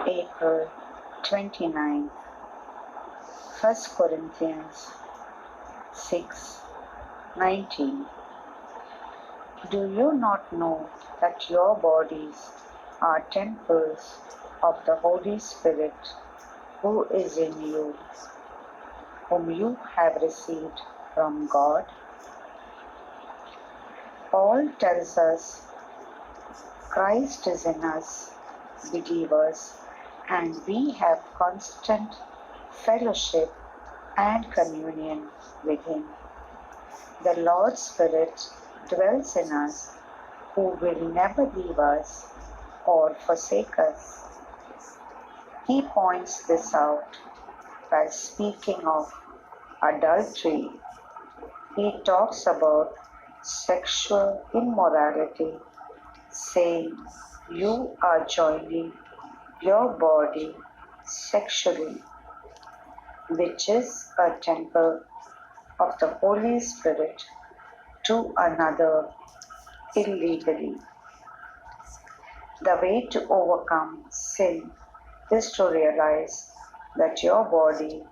April 29th, 1 Corinthians 6:19. Do you not know that your bodies are temples of the Holy Spirit who is in you, whom you have received from God? Paul tells us Christ is in us, believers, and we have constant fellowship and communion with Him. The Lord's Spirit dwells in us, who will never leave us or forsake us. He points this out by speaking of adultery. He talks about sexual immorality, saying you are joining your body sexually, which is a temple of the Holy Spirit, to another illegally. The way to overcome sin is to realize that your body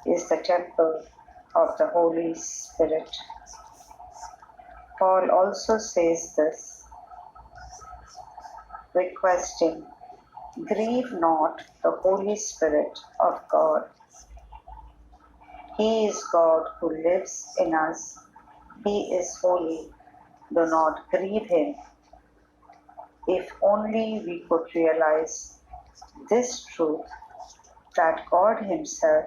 is the temple of the Holy Spirit. Paul also says this, requesting, grieve not the Holy Spirit of God. He is God who lives in us. He is holy. Do not grieve Him. If only we could realize this truth, that God Himself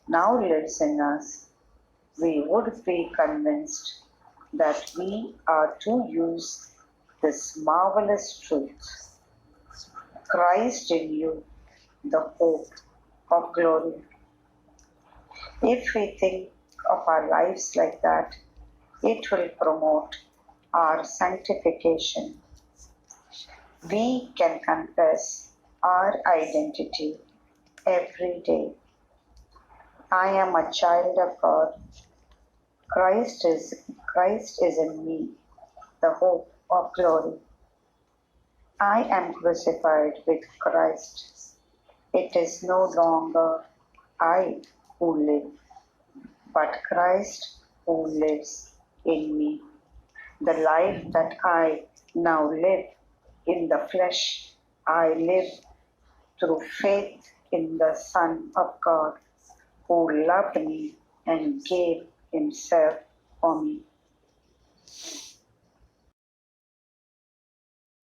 now lives in us, we would be convinced that we are to use this marvelous truth. Christ in you, the hope of glory. If we think of our lives like that, it will promote our sanctification. We can confess our identity every day. I am a child of God. Christ is in me, the hope of glory. I am crucified with Christ. It is no longer I who live, but Christ who lives in me. The life that I now live in the flesh, I live through faith in the Son of God, who loved me and gave Himself for me.